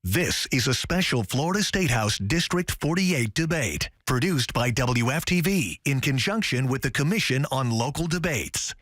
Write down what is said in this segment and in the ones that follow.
This is a special Florida State House District 48 debate, produced by WFTV in conjunction with the Commission on Local Debates.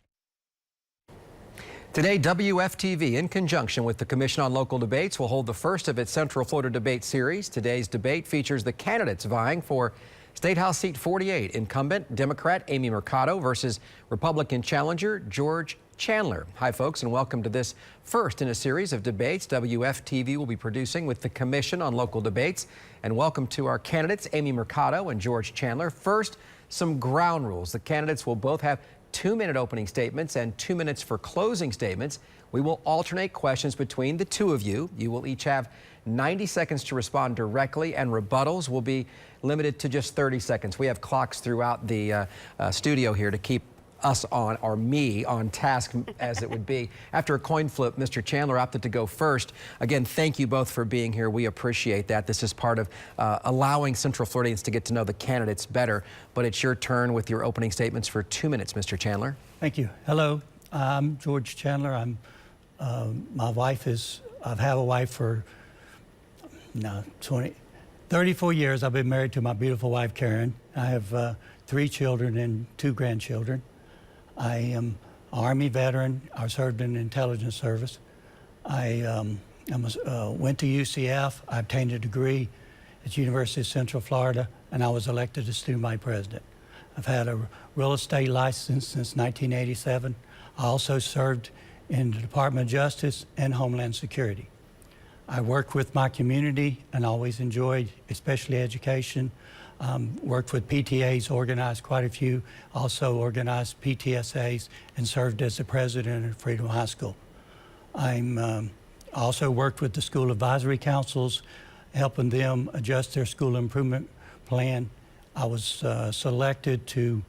Today, WFTV, in conjunction with the Commission on Local Debates, will hold the first of its Central Florida debate series. Today's debate features the candidates vying for State House Seat 48, incumbent Democrat Amy Mercado versus Republican challenger George Chandler. Hi, folks, and welcome to this first in a series of debates WFTV will be producing with the Commission on Local Debates. And welcome to our candidates, Amy Mercado and George Chandler. First, some ground rules. The candidates will both have 2-minute opening statements and 2 minutes for closing statements. We will alternate questions between the two of you. You will each have 90 seconds to respond directly, and rebuttals will be limited to just 30 seconds. We have clocks throughout the studio here to keep us on, or me on task, as it would be. After a coin flip, Mr. Chandler opted to go first. Again, thank you both for being here. We appreciate that. This is part of allowing Central Floridians to get to know the candidates better. But it's your turn with your opening statements for 2 minutes, Mr. Chandler. Thank you. Hello, I'm George Chandler. My wife is, I've had a wife for 34 years. I've been married to my beautiful wife, Karen. I have 3 children and 2 grandchildren. I am an Army veteran. I served in the intelligence service. I went to UCF. I obtained a degree at the University of Central Florida, and I was elected as student vice president. I've had a real estate license since 1987. I also served in the Department of Justice and Homeland Security. I work with my community and always enjoyed, especially education. Worked with PTAs, organized quite a few, also organized PTSAs, and served as the president of Freedom High School. I also worked with the school advisory councils, helping them adjust their school improvement plan. I was selected to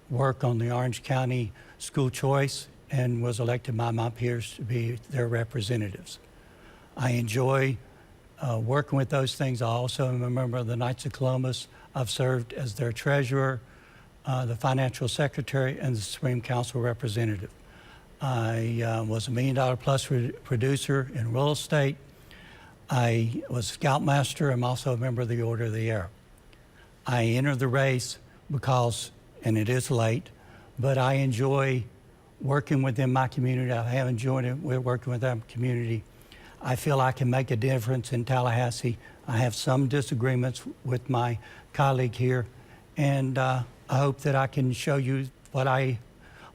work on the Orange County School Choice and was elected by my peers to be their representatives. I enjoy working with those things. I also am a member of the Knights of Columbus. I've served as their treasurer, the financial secretary, and the Supreme Council representative. I was a $1 million plus producer in real estate. I was scoutmaster. I'm also a member of the Order of the Arrow. I entered the race because, and it is late, but I enjoy working within my community. I have enjoyed it working with our community. I feel I can make a difference in Tallahassee. I have some disagreements with my colleague here, and I hope that I can show you what I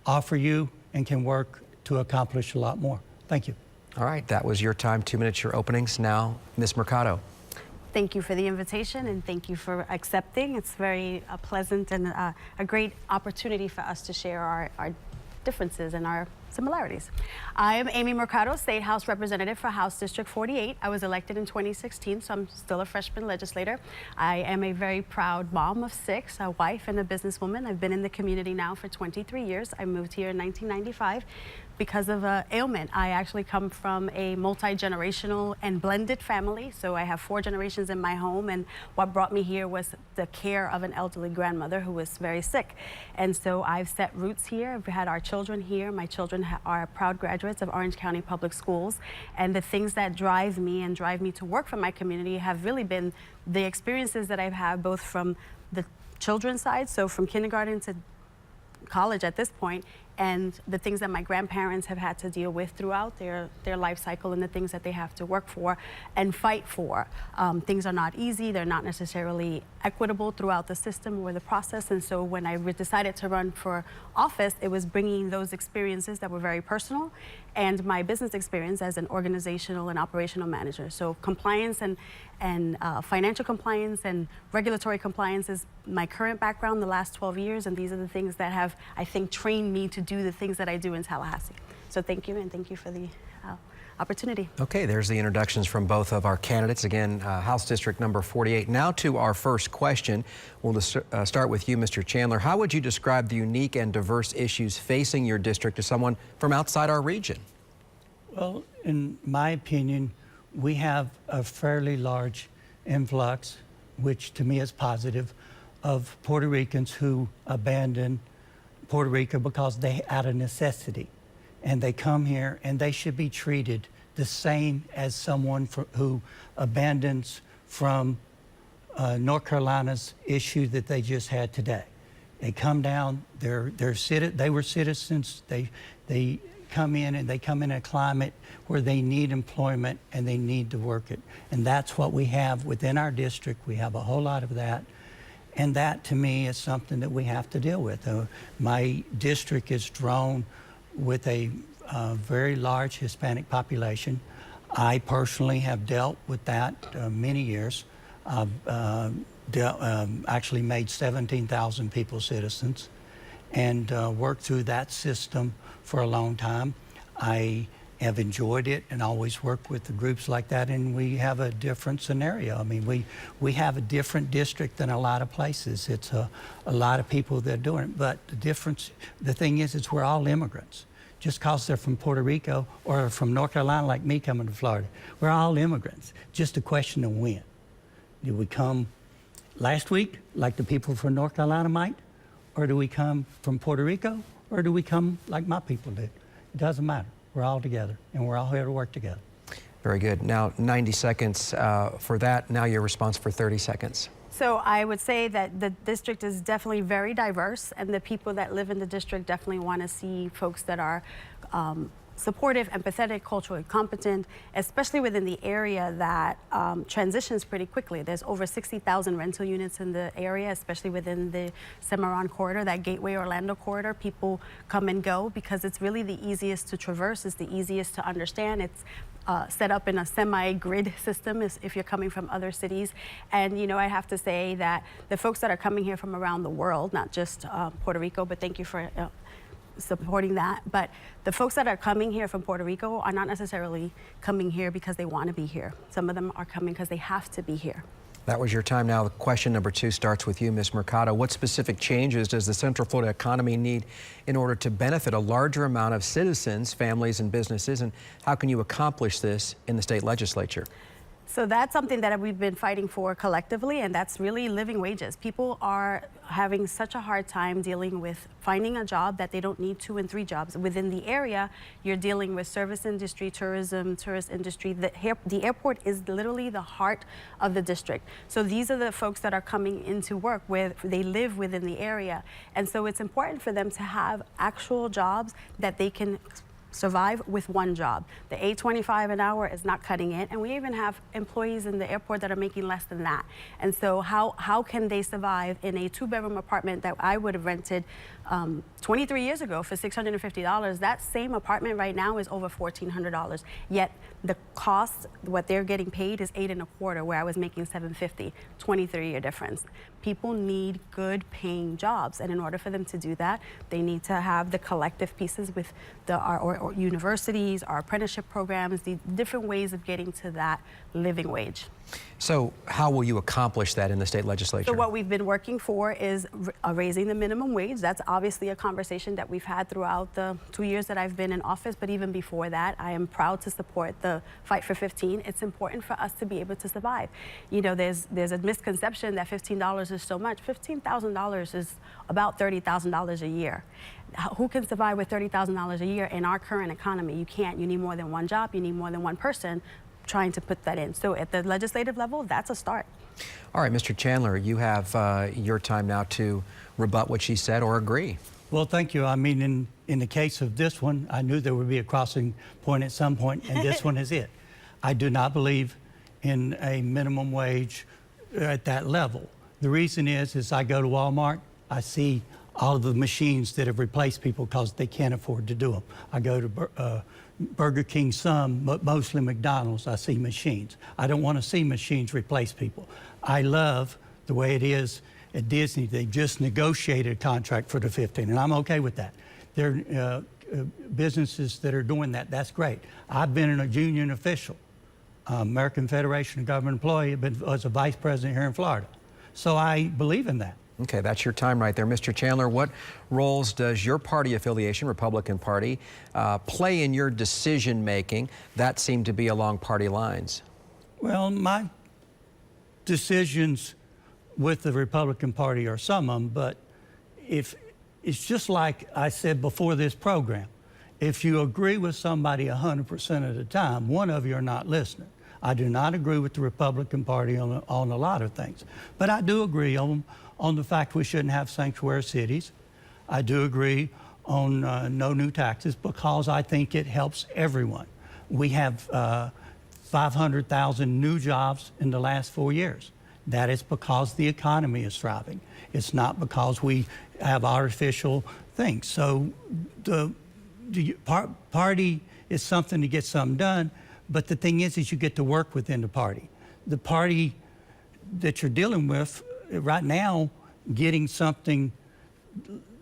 offer you and can work to accomplish a lot more. Thank you. All right, that was your time, 2 minutes, your openings. Now, Ms. Mercado. Thank you for the invitation, and thank you for accepting. It's very pleasant and a great opportunity for us to share our differences and our similarities. I am Amy Mercado, State House Representative for House District 48. I was elected in 2016, so I'm still a freshman legislator. I am a very proud mom of 6, a wife and a businesswoman. I've been in the community now for 23 years. I moved here in 1995 because of an ailment. I actually come from a multi-generational and blended family, so I have 4 generations in my home, and what brought me here was the care of an elderly grandmother who was very sick. And so I've set roots here. I've had our children here. My children are proud graduates of Orange County Public Schools, and the things that drive me to work for my community have really been the experiences that I've had both from the children's side, so from kindergarten to college at this point, and the things that my grandparents have had to deal with throughout their life cycle and the things that they have to work for and fight for. Things are not easy. They're not necessarily equitable throughout the system or the process. And so when I decided to run for office, it was bringing those experiences that were very personal and my business experience as an organizational and operational manager. So compliance and financial compliance and regulatory compliance is my current background the last 12 years, and these are the things that have, I think, trained me to do the things that I do in Tallahassee. So thank you, and thank you for the opportunity. Okay, there's the introductions from both of our candidates. Again, House District number 48. Now to our first question. We'll start with you, Mr. Chandler. How would you describe the unique and diverse issues facing your district to someone from outside our region? Well, in my opinion, we have a fairly large influx, which to me is positive, of Puerto Ricans who abandon Puerto Rico because they out of necessity. And they come here and they should be treated the same as someone who abandons from North Carolina's issue that they just had today. They come down, they were citizens, they come in and they come in a climate where they need employment and they need to work it. And that's what we have within our district. We have a whole lot of that. And that to me is something that we have to deal with. My district is drawn with a very large Hispanic population. I personally have dealt with that many years. I've actually made 17,000 people citizens and worked through that system for a long time. I have enjoyed it and always worked with the groups like that, and we have a different scenario. I mean, we have a different district than a lot of places. It's a lot of people that are doing it, but the thing is we're all immigrants. Just because they're from Puerto Rico or from North Carolina like me coming to Florida, we're all immigrants. Just a question of when. Did we come last week like the people from North Carolina might? Or do we come from Puerto Rico? Or do we come like my people did? It doesn't matter. We're all together, and we're all here to work together. Very good. Now, 90 seconds for that. Now your response for 30 seconds. So I would say that the district is definitely very diverse, and the people that live in the district definitely want to see folks that are supportive, empathetic, culturally competent, especially within the area that transitions pretty quickly. There's over 60,000 rental units in the area, especially within the Cimarron corridor, that Gateway Orlando corridor. People come and go because it's really the easiest to traverse, it's the easiest to understand. It's set up in a semi-grid system if you're coming from other cities. And, you know, I have to say that the folks that are coming here from around the world, not just Puerto Rico, but thank you for supporting that. But the folks that are coming here from Puerto Rico are not necessarily coming here because they want to be here. Some of them are coming because they have to be here. That was your time. Now, question number 2 starts with you, Ms. Mercado. What specific changes does the Central Florida economy need in order to benefit a larger amount of citizens, families, and businesses? And how can you accomplish this in the state legislature? So that's something that we've been fighting for collectively, and that's really living wages. People are having such a hard time dealing with finding a job that they don't need 2 and 3 jobs. Within the area, you're dealing with service industry, tourism, tourist industry. The airport is literally the heart of the district. So these are the folks that are coming into work where they live within the area. And so it's important for them to have actual jobs that they can survive with one job. The $8.25 an hour is not cutting it, and we even have employees in the airport that are making less than that. And so how can they survive in a 2-bedroom apartment that I would have rented 23 years ago for $650? That same apartment right now is over $1,400. Yet the cost, what they're getting paid, is $8.25, where I was making $750. 23-year difference. People need good paying jobs, and in order for them to do that, they need to have the collective pieces with our universities, our apprenticeship programs, the different ways of getting to that living wage. So how will you accomplish that in the state legislature? So what we've been working for is raising the minimum wage. That's obviously a conversation that we've had throughout the 2 years that I've been in office, but even before that, I am proud to support the Fight for 15. It's important for us to be able to survive. You know, there's a misconception that $15 is so much. $15,000 is about $30,000 a year. Who can survive with $30,000 a year in our current economy? You can't. You need more than one job. You need more than one person trying to put that in. So at the legislative level, that's a start. All right, Mr. Chandler, you have your time now to rebut what she said or agree. Well, thank you. I mean, in the case of this one, I knew there would be a crossing point at some point, and this one is it. I do not believe in a minimum wage at that level. The reason is I go to Walmart, I see all of the machines that have replaced people because they can't afford to do them. I go to Burger King some, but mostly McDonald's, I see machines. I don't want to see machines replace people. I love the way it is at Disney. They just negotiated a contract for the 15, and I'm okay with that. There are businesses that are doing that. That's great. I've been a union official, American Federation of Government Employees, as a vice president here in Florida. So I believe in that. Okay, that's your time right there. Mr. Chandler, what roles does your party affiliation, Republican Party, play in your decision-making that seem to be along party lines? Well, my decisions with the Republican Party are some of them, but if it's just like I said before this program, if you agree with somebody 100% of the time, one of you are not listening. I do not agree with the Republican Party on a lot of things, but I do agree on the fact we shouldn't have sanctuary cities. I do agree on no new taxes because I think it helps everyone. We have 500,000 new jobs in the last 4 years. That is because the economy is thriving. It's not because we have artificial things. So the party is something to get something done, but the thing is you get to work within the party. The party that you're dealing with right now, getting something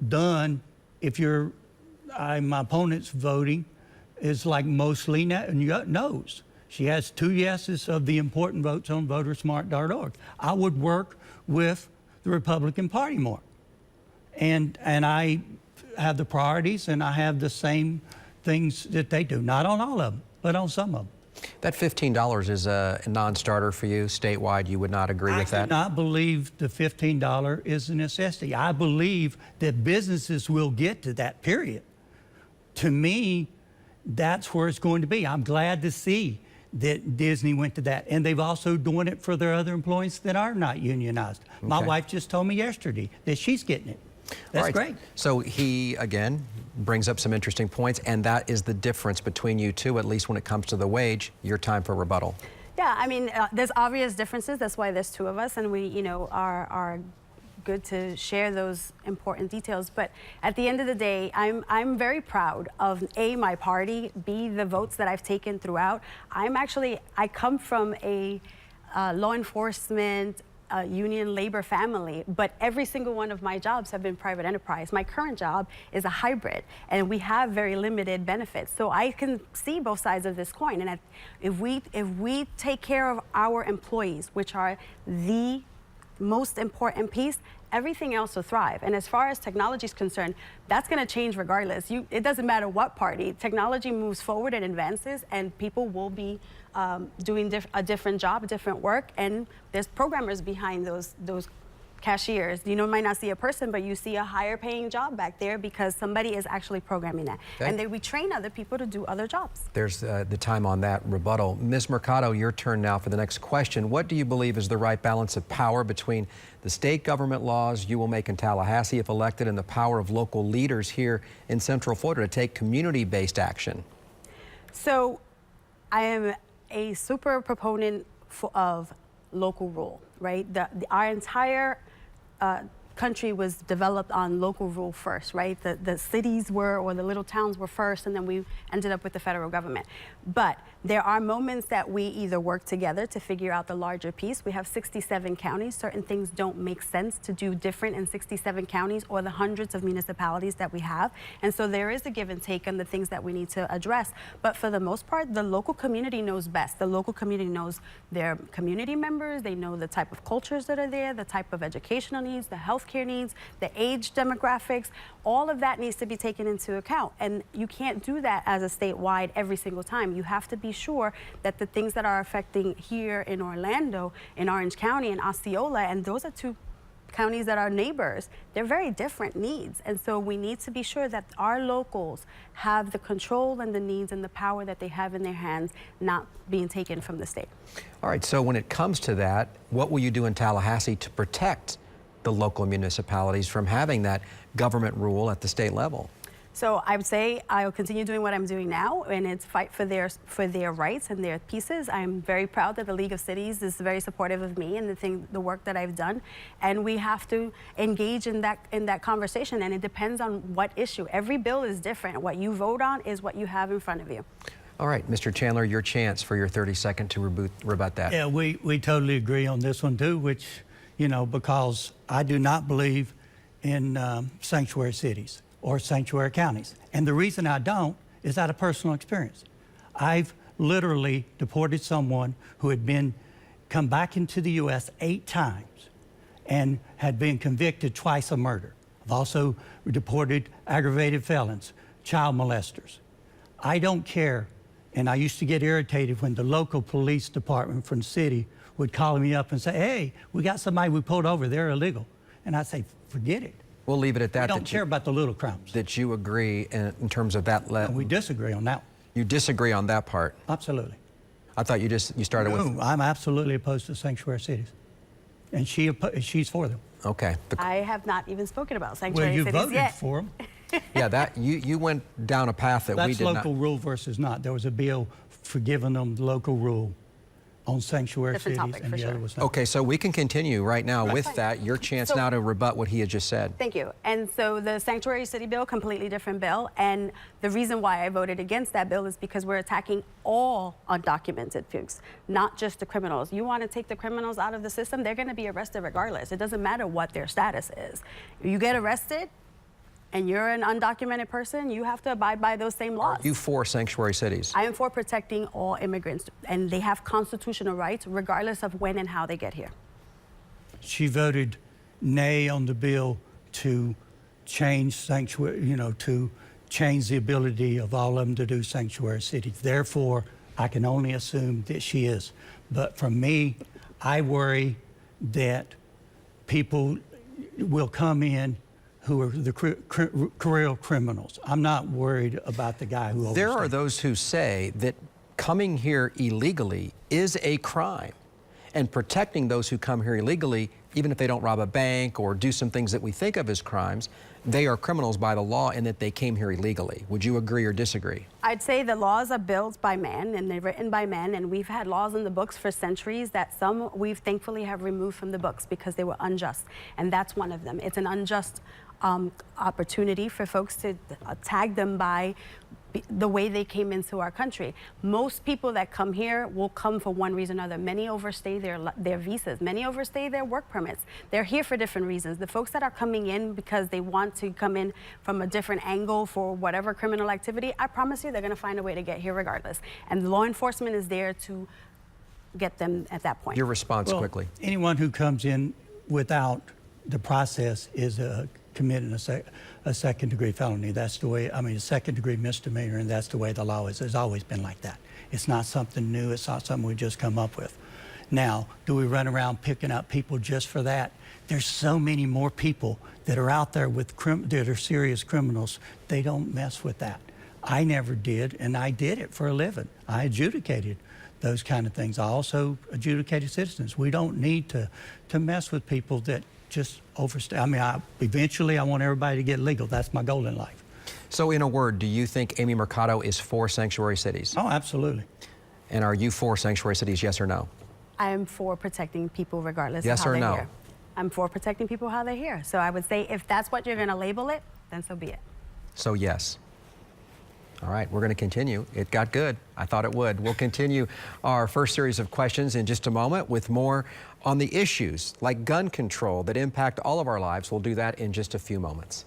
done, if my opponent's voting, is like mostly no's. She has 2 yeses of the important votes on votersmart.org. I would work with the Republican Party more. And I have the priorities and I have the same things that they do. Not on all of them, but on some of them. That $15 is a non-starter for you statewide. You would not agree with that? I do not believe the $15 is a necessity. I believe that businesses will get to that, period. To me, that's where it's going to be. I'm glad to see that Disney went to that. And they've also doing it for their other employees that are not unionized. Okay. My wife just told me yesterday that she's getting it. That's great. So he, again, brings up some interesting points, and that is the difference between you two, at least when it comes to the wage. Your time for rebuttal. Yeah, I mean, there's obvious differences. That's why there's 2 of us, and we, are good to share those important details. But at the end of the day, I'm very proud of A, my party, B, the votes that I've taken throughout. I come from a law enforcement, union labor family, but every single one of my jobs have been private enterprise. My current job is a hybrid, and we have very limited benefits. So I can see both sides of this coin. And if we take care of our employees, which are the most important piece, everything else will thrive. And as far as technology is concerned, that's going to change regardless. It doesn't matter what party. Technology moves forward and advances, and people will be doing a different job, a different work, and there's programmers behind those cashiers. You might not see a person, but you see a higher paying job back there because somebody is actually programming that. Okay. And then we train other people to do other jobs. There's the time on that rebuttal. Ms. Mercado, your turn now for the next question. What do you believe is the right balance of power between the state government laws you will make in Tallahassee if elected and the power of local leaders here in Central Florida to take community-based action? So I am a super proponent of local rule, right? Our entire country was developed on local rule first, right? The cities were, or the little towns were first, and then we ended up with the federal government. But there are moments that we either work together to figure out the larger piece. We have 67 counties. Certain things don't make sense to do different in 67 counties or the hundreds of municipalities that we have. And so there is a give and take on the things that we need to address. But for the most part, the local community knows best. The local community knows their community members. They know the type of cultures that are there, the type of educational needs, the healthcare needs, the age demographics. All of that needs to be taken into account. And you can't do that as a statewide every single time. You have to be sure that the things that are affecting here in Orlando, in Orange County, and Osceola, and those are 2 counties that are neighbors, they're very different needs. And so we need to be sure that our locals have the control and the needs and the power that they have in their hands, not being taken from the state. All right, so when it comes to that, what will you do in Tallahassee to protect the local municipalities from having that government rule at the state level? So I would say I'll continue doing what I'm doing now, and it's fight for their rights and their pieces. I'm very proud that the League of Cities is very supportive of me and the work that I've done, and we have to engage in that conversation. And it depends on what issue. Every bill is different. What you vote on is what you have in front of you. All right, Mr. Chandler, your chance for your 30-second to rebut that. Yeah, we totally agree on this one too, which, because I do not believe in sanctuary cities or sanctuary counties. And the reason I don't is out of personal experience. I've literally deported someone who had come back into the U.S. 8 times and had been convicted twice of murder. I've also deported aggravated felons, child molesters. I don't care, and I used to get irritated when the local police department from the city would call me up and say, hey, we got somebody we pulled over, they're illegal. And I'd say, forget it. We'll leave it at that. We don't care about the little crumbs. That you agree in terms of that. And we disagree on that. You disagree on that part. Absolutely. I thought you started with. No, I'm absolutely opposed to sanctuary cities, and she's for them. Okay. I have not even spoken about sanctuary Well, you cities voted yet. for them. Yeah, that you went down a path that we That's did not. local rule versus not. There was a bill for giving them local rule on sanctuary Different cities, topic, and for the other sure. was not. Okay, so we can continue right now with fine. that. Your chance So- now to rebut what he had just said. Thank you. And so the sanctuary city bill, completely different bill. And the reason why I voted against that bill is because we're attacking all undocumented folks, not just the criminals. You want to take the criminals out of the system, they're going to be arrested regardless. It doesn't matter what their status is. You get arrested and you're an undocumented person, you have to abide by those same laws. You for sanctuary cities? I am for protecting all immigrants, and they have constitutional rights regardless of when and how they get here. She voted nay on the bill to change sanctuary, to change the ability of all of them to do sanctuary cities. Therefore, I can only assume that she is. But for me, I worry that people will come in who are the career criminals. I'm not worried about the guy who There overstays. are those who say that coming here illegally is a crime, and protecting those who come here illegally, even if they don't rob a bank or do some things that we think of as crimes, they are criminals by the law in that they came here illegally. Would you agree or disagree? I'd say the laws are built by man and they're written by men, and we've had laws in the books for centuries that some we've thankfully have removed from the books because they were unjust, and that's one of them. It's an unjust opportunity for folks to tag them by the way they came into our country. Most people that come here will come for one reason or another. Many overstay their visas. Many overstay their work permits. They're here for different reasons. The folks that are coming in because they want to come in from a different angle for whatever criminal activity, I promise you they're going to find a way to get here regardless. And law enforcement is there to get them at that point. Your response Well, quickly. Anyone who comes in without the process is committing a second-degree felony. That's the way, a second-degree misdemeanor, and that's the way the law is. It's always been like that. It's not something new. It's not something we just come up with. Now, do we run around picking up people just for that? There's so many more people that are out there with that are serious criminals. They don't mess with that. I never did, and I did it for a living. I adjudicated those kind of things. I also adjudicated citizens. We don't need to mess with people that just overstay. Eventually I want everybody to get legal. That's my goal in life. So in a word, do you think Amy Mercado is for sanctuary cities? Oh, absolutely. And are you for sanctuary cities, yes or no? I am for protecting people regardless Yes of how or they're no? here. I'm for protecting people how they're here. So I would say if that's what you're going to label it, then so be it. So yes. All right, we're going to continue. It got good. I thought it would. We'll continue our first series of questions in just a moment with more on the issues like gun control that impact all of our lives. We'll do that in just a few moments.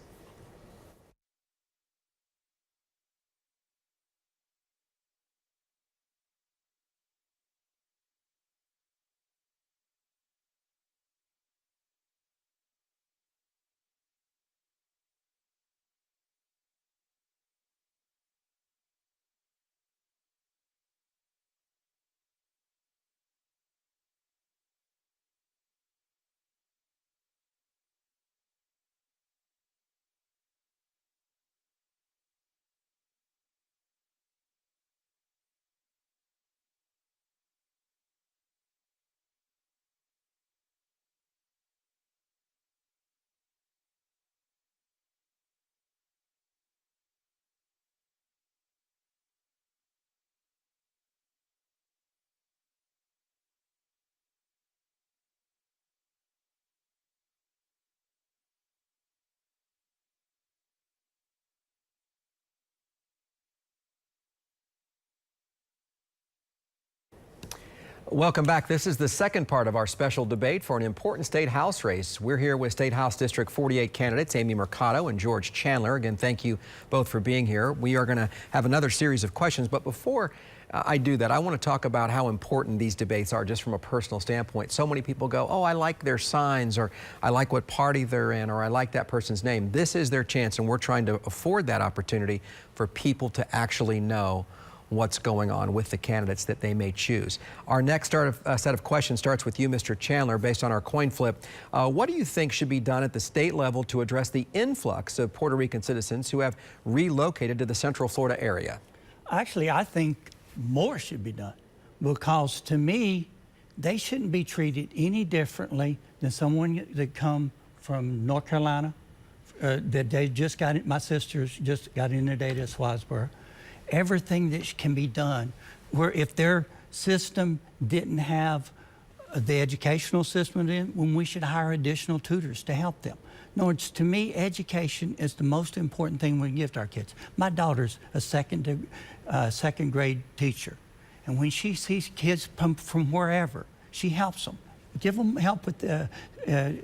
Welcome back. This is the second part of our special debate for an important state house race. We're here with State House District 48 candidates Amy Mercado and George Chandler. Again, thank you both for being here. We are going to have another series of questions, but before I do that, I want to talk about how important these debates are just from a personal standpoint. So many people go, oh, I like their signs, or I like what party they're in, or I like that person's name. This is their chance, and we're trying to afford that opportunity for people to actually know what's going on with the candidates that they may choose. Our next set of questions starts with you, Mr. Chandler, based on our coin flip. What do you think should be done at the state level to address the influx of Puerto Rican citizens who have relocated to the Central Florida area? Actually, I think more should be done, because to me, they shouldn't be treated any differently than someone that come from North Carolina, that they just got it. My sisters just got inundated at Swasboro. Everything that can be done, where if their system didn't have the educational system when we should hire additional tutors to help them. No, it's, to me, education is the most important thing we can give to our kids. My daughter's a second grade teacher, and when she sees kids from wherever, she helps them. Give them help with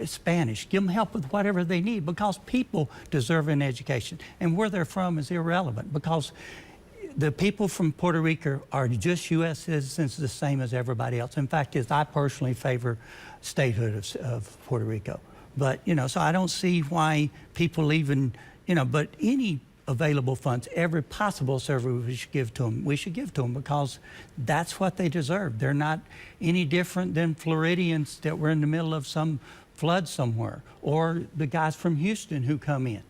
Spanish. Give them help with whatever they need, because people deserve an education. And where they're from is irrelevant, because the people from Puerto Rico are just U.S. citizens, the same as everybody else. In fact, I personally favor statehood of Puerto Rico. But, you know, so I don't see why people even, you know, but any available funds, every possible service we should give to them, we should give to them, because that's what they deserve. They're not any different than Floridians that were in the middle of some flood somewhere, or the guys from Houston who come in.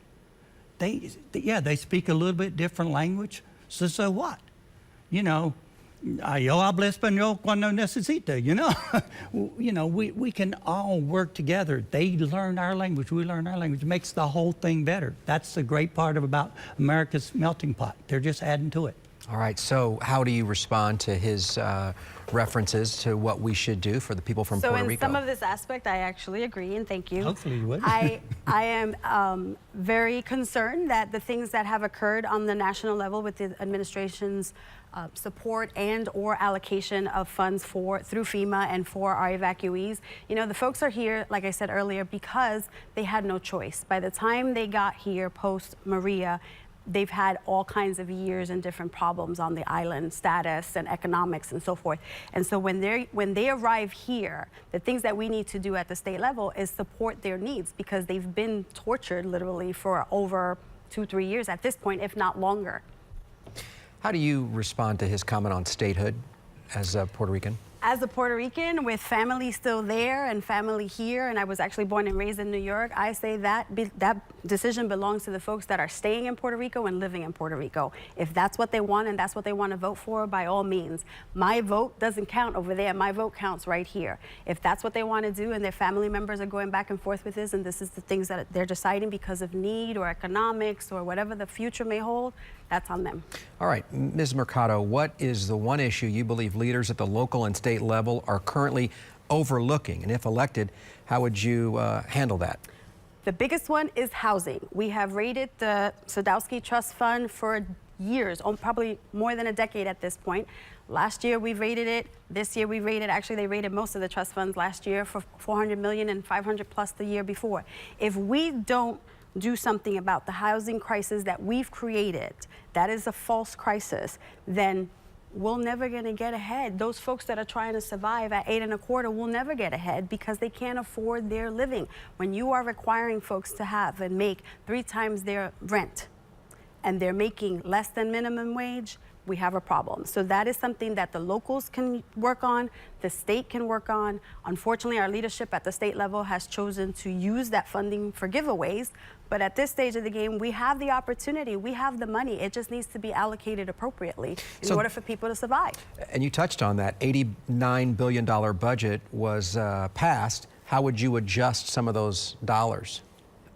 They speak a little bit different language, so what? You know, yo hablo español cuando necesito, you know? You know, we can all work together. They learn our language, we learn our language. It makes the whole thing better. That's the great part about America's melting pot. They're just adding to it. All right, so how do you respond to his references to what we should do for the people from Puerto Rico? So in some of this aspect, I actually agree, and thank you. Hopefully you would. I am very concerned that the things that have occurred on the national level with the administration's support and or allocation of funds through FEMA and for our evacuees. You know, the folks are here, like I said earlier, because they had no choice. By the time they got here post Maria, they've had all kinds of years and different problems on the island, status and economics and so forth. And so when they arrive here, the things that we need to do at the state level is support their needs, because they've been tortured literally for over 2-3 years at this point, if not longer. How do you respond to his comment on statehood as a Puerto Rican? As a Puerto Rican with family still there and family here, and I was actually born and raised in New York, I say that that decision belongs to the folks that are staying in Puerto Rico and living in Puerto Rico. If that's what they want and that's what they want to vote for, by all means. My vote doesn't count over there. My vote counts right here. If that's what they want to do and their family members are going back and forth with this, and this is the things that they're deciding because of need or economics or whatever the future may hold, that's on them. All right, Ms. Mercado, what is the one issue you believe leaders at the local and state level are currently overlooking? And if elected, how would you handle that? The biggest one is housing. We have raided the Sadowski Trust Fund for years, probably more than a decade at this point. Last year we raided it. This year we raided, actually they raided most of the trust funds last year for $400 million and 500 plus the year before. If we don't do something about the housing crisis that we've created, that is a false crisis, then we're never going to get ahead. Those folks that are trying to survive at 8 1/4 will never get ahead because they can't afford their living. When you are requiring folks to have and make 3 times their rent, and they're making less than minimum wage, we have a problem. So that is something that the locals can work on, the state can work on. Unfortunately, our leadership at the state level has chosen to use that funding for giveaways. But at this stage of the game, we have the opportunity, we have the money. It just needs to be allocated appropriately in order for people to survive. And you touched on that. $89 billion budget was passed. How would you adjust some of those dollars?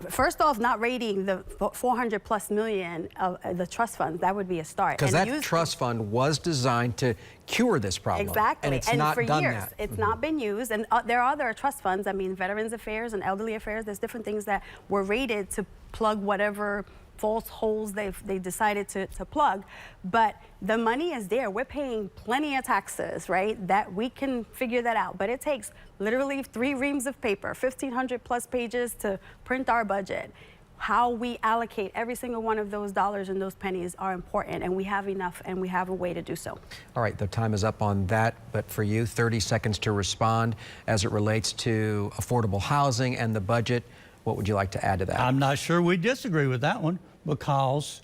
First off, not raiding the 400 plus million of the trust funds, that would be a start. Because that trust fund was designed to cure this problem. Exactly. And it's not for done years, that. it's not been used. And there are other trust funds, I mean, Veterans Affairs and Elderly Affairs, there's different things that were raided to plug whatever false holes they decided to plug. But the money is there. We're paying plenty of taxes, right? That we can figure that out. But it takes literally 3 reams of paper, 1,500 plus pages to print our budget. How we allocate every single one of those dollars and those pennies are important, and we have enough and we have a way to do so. All right, the time is up on that, but for you, 30 seconds to respond as it relates to affordable housing and the budget. What would you like to add to that? I'm not sure we disagree with that one, because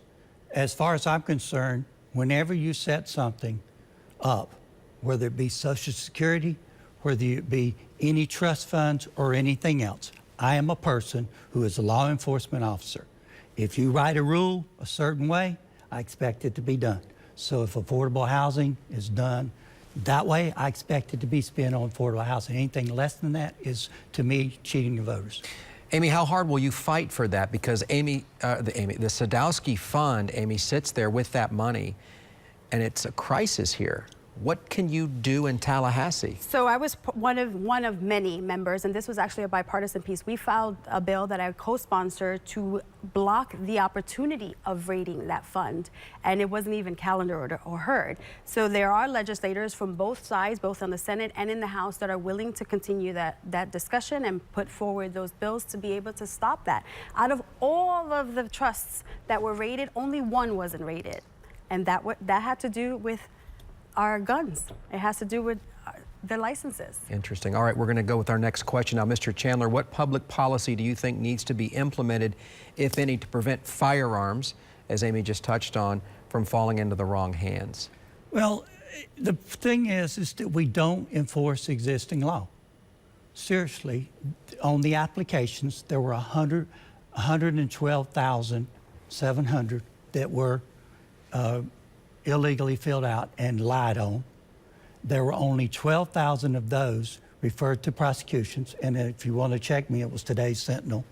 as far as I'm concerned, whenever you set something up, whether it be Social Security, whether it be any trust funds or anything else, I am a person who is a law enforcement officer. If you write a rule a certain way, I expect it to be done. So if affordable housing is done that way, I expect it to be spent on affordable housing. Anything less than that is, to me, cheating the voters. Amy, how hard will you fight for that? Because the Sadowski Fund, Amy, sits there with that money, and it's a crisis here. What can you do in Tallahassee? So I was one of many members, and this was actually a bipartisan piece. We filed a bill that I co-sponsored to block the opportunity of raiding that fund, and it wasn't even calendared or heard. So there are legislators from both sides, both on the Senate and in the House, that are willing to continue that discussion and put forward those bills to be able to stop that. Out of all of the trusts that were raided, only one wasn't raided, and that had to do with our guns. It has to do with the licenses. Interesting. All right, we're going to go with our next question now. Mr. Chandler, what public policy do you think needs to be implemented, if any, to prevent firearms, as Amy just touched on, from falling into the wrong hands? Well, the thing is that we don't enforce existing law. Seriously, on the applications, there were 112,700 that were illegally filled out and lied on. There were only 12,000 of those referred to prosecutions, and if you want to check me, it was today's Sentinel.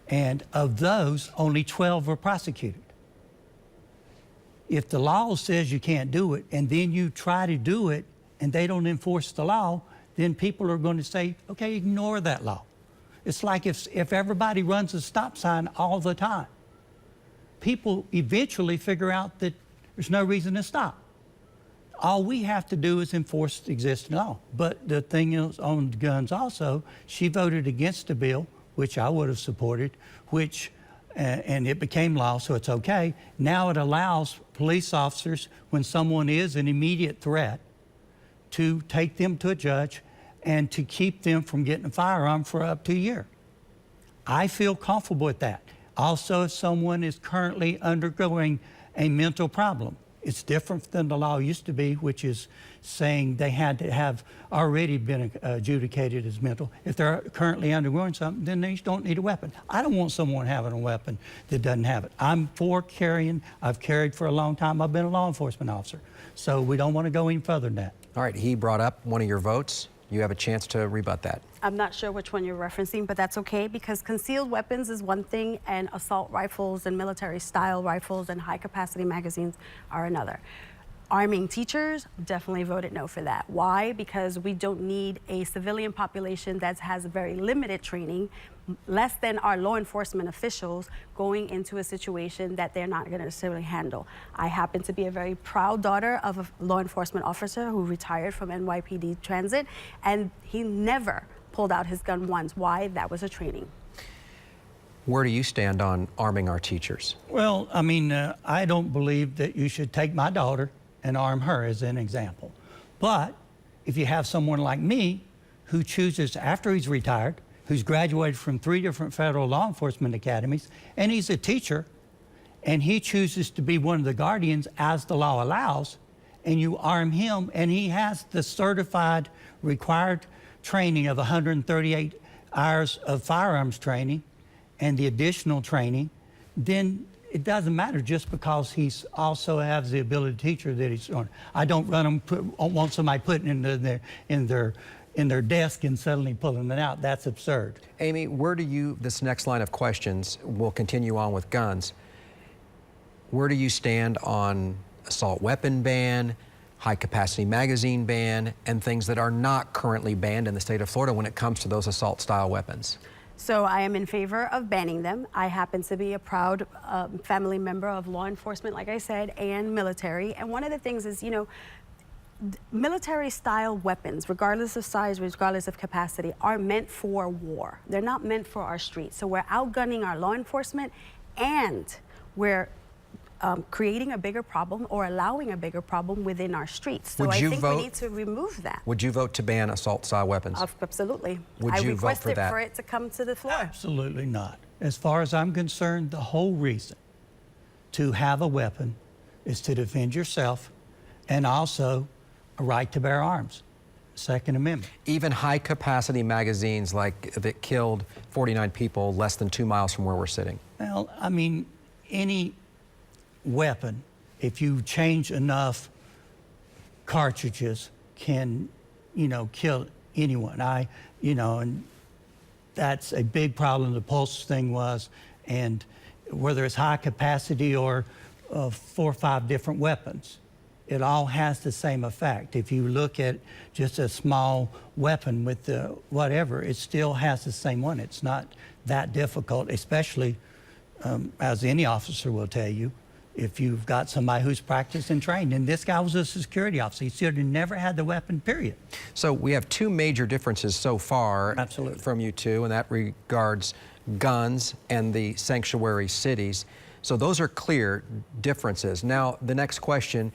And of those, only 12 were prosecuted. If the law says you can't do it, and then you try to do it, and they don't enforce the law, then people are going to say, okay, ignore that law. It's like if everybody runs a stop sign all the time, people eventually figure out that there's no reason to stop. All we have to do is enforce the existing law. But the thing is, on guns also, she voted against the bill, which I would have supported, and it became law, so it's okay. Now it allows police officers, when someone is an immediate threat, to take them to a judge and to keep them from getting a firearm for up to a year. I feel comfortable with that. Also, if someone is currently undergoing a mental problem, it's different than the law used to be, which is saying they had to have already been adjudicated as mental. If they're currently undergoing something, then they don't need a weapon. I don't want someone having a weapon that doesn't have it. I'm for carrying. I've carried for a long time. I've been a law enforcement officer. So we don't want to go any further than that. All right, he brought up one of your votes. You have a chance to rebut that. I'm not sure which one you're referencing, but that's okay, because concealed weapons is one thing and assault rifles and military style rifles and high capacity magazines are another. Arming teachers, definitely voted no for that. Why? Because we don't need a civilian population that has very limited training, less than our law enforcement officials, going into a situation that they're not going to necessarily handle. I happen to be a very proud daughter of a law enforcement officer who retired from NYPD Transit, and he never pulled out his gun once. Why? That was a training. Where do you stand on arming our teachers? Well, I mean, I don't believe that you should take my daughter and arm her as an example. But if you have someone like me who chooses, after he's retired, who's graduated from 3 different federal law enforcement academies, and he's a teacher, and he chooses to be one of the guardians as the law allows, and you arm him, and he has the certified required training of 138 hours of firearms training and the additional training, then it doesn't matter just because he's also has the ability to teach her that he's on. I don't want somebody putting it in their desk and suddenly pulling it out. That's absurd. Amy, where do you, this next line of questions, will continue on with guns. Where do you stand on assault weapon ban, high capacity magazine ban, and things that are not currently banned in the state of Florida when it comes to those assault style weapons? So I am in favor of banning them. I happen to be a proud family member of law enforcement, like I said, and military. And one of the things is, you know, military style weapons, regardless of size, regardless of capacity, are meant for war. They're not meant for our streets. So we're outgunning our law enforcement, and we're creating a bigger problem or allowing a bigger problem within our streets. So I think we need to remove that. Would you vote to ban assault style weapons? Absolutely. Would you vote for that? I requested for it to come to the floor. Absolutely not. As far as I'm concerned, the whole reason to have a weapon is to defend yourself and also a right to bear arms. Second Amendment. Even high-capacity magazines like that killed 49 people less than 2 miles from where we're sitting. Well, I mean, any weapon, if you change enough cartridges, can, kill anyone. And that's a big problem. The Pulse thing was, and whether it's high capacity or 4 or 5 different weapons, it all has the same effect. If you look at just a small weapon with the whatever, it still has the same one. It's not that difficult, especially as any officer will tell you, if you've got somebody who's practiced and trained. And this guy was a security officer. He should have never had the weapon, period. So we have 2 major differences so far Absolutely. From you two, and that regards guns and the sanctuary cities. So those are clear differences. Now, the next question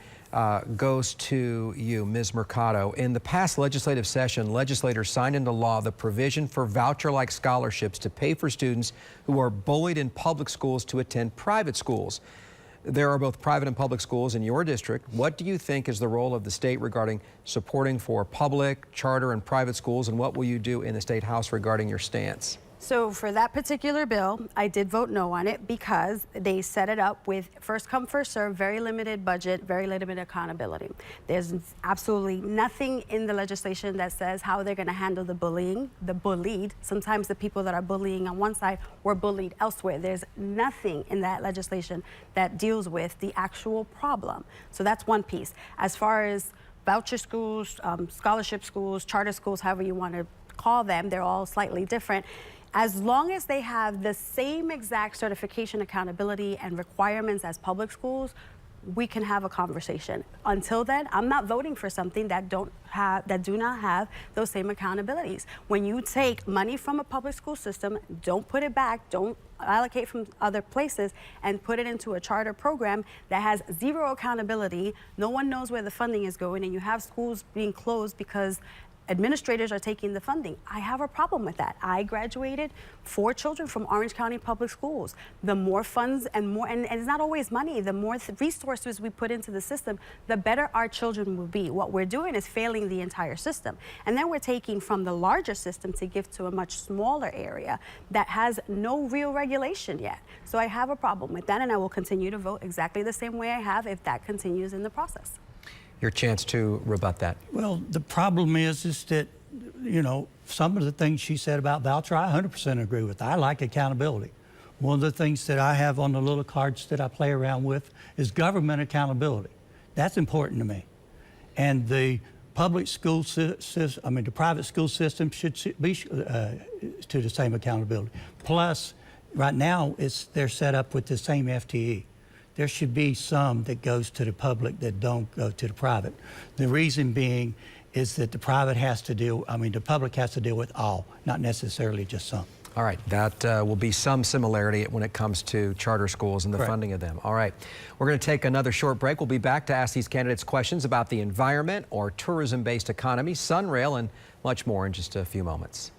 goes to you, Ms. Mercado. In the past legislative session, legislators signed into law the provision for voucher-like scholarships to pay for students who are bullied in public schools to attend private schools. There are both private and public schools in your district. What do you think is the role of the state regarding supporting for public, charter, and private schools, and what will you do in the State House regarding your stance? So for that particular bill, I did vote no on it because they set it up with first come, first serve, very limited budget, very limited accountability. There's absolutely nothing in the legislation that says how they're going to handle the bullying, the bullied. Sometimes the people that are bullying on one side were bullied elsewhere. There's nothing in that legislation that deals with the actual problem. So that's one piece. As far as voucher schools, scholarship schools, charter schools, however you want to call them, they're all slightly different. As long as they have the same exact certification, accountability, and requirements as public schools, we can have a conversation. Until then, I'm not voting for something that do not have those same accountabilities. When you take money from a public school system, don't put it back, don't allocate from other places, and put it into a charter program that has zero accountability, no one knows where the funding is going, and you have schools being closed because administrators are taking the funding. I have a problem with that. I graduated 4 children from Orange County Public Schools. The more funds and it's not always money, the more resources we put into the system, the better our children will be. What we're doing is failing the entire system. And then we're taking from the larger system to give to a much smaller area that has no real regulation yet. So I have a problem with that, and I will continue to vote exactly the same way I have if that continues in the process. Your chance to rebut that. Well, the problem is that, some of the things she said about voucher, I 100% agree with. I like accountability. One of the things that I have on the little cards that I play around with is government accountability. That's important to me. And the public school system, the private school system should be to the same accountability. Plus, right now, they're set up with the same FTE. There should be some that goes to the public that don't go to the private. The reason being is that the public has to deal with all, not necessarily just some. All right, that will be some similarity when it comes to charter schools and the Correct. funding of them. All right, we're going to take another short break. We'll be back to ask these candidates questions about the environment or tourism-based economy, Sunrail, and much more in just a few moments.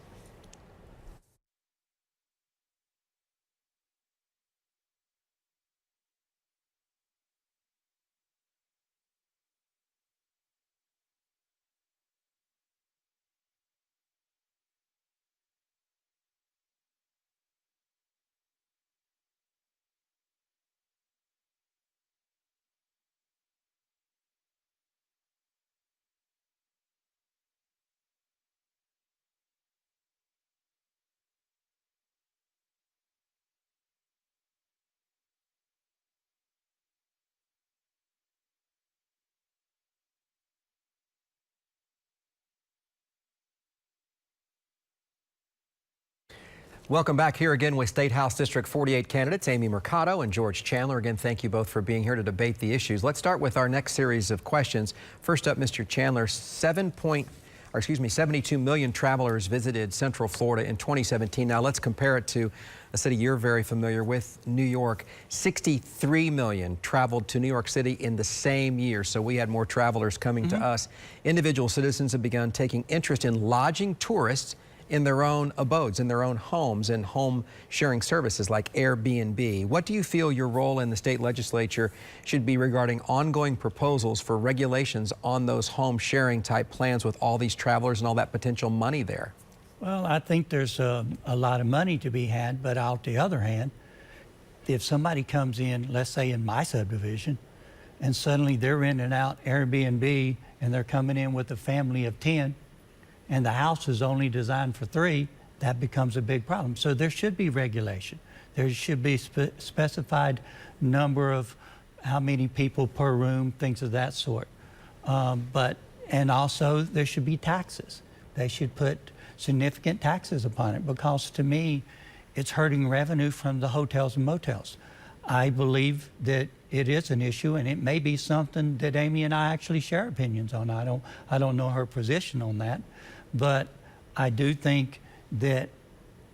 Welcome back here again with State House District 48 candidates Amy Mercado and George Chandler. Again, thank you both for being here to debate the issues. Let's start with our next series of questions. First up, Mr. Chandler, 72 million travelers visited Central Florida in 2017. Now let's compare it to a city you're very familiar with, New York. 63 million traveled to New York City in the same year, so we had more travelers coming to us. Individual citizens have begun taking interest in lodging tourists in their own abodes, in their own homes, and home sharing services like Airbnb. What do you feel your role in the state legislature should be regarding ongoing proposals for regulations on those home sharing type plans with all these travelers and all that potential money there? Well, I think there's a lot of money to be had, but on the other hand, if somebody comes in, let's say in my subdivision, and suddenly they're renting out Airbnb and they're coming in with a family of 10, and the house is only designed for 3, that becomes a big problem. So there should be regulation. There should be specified number of how many people per room, things of that sort. And also there should be taxes. They should put significant taxes upon it, because to me, it's hurting revenue from the hotels and motels. I believe that it is an issue, and it may be something that Amy and I actually share opinions on. I don't know her position on that, but I do think that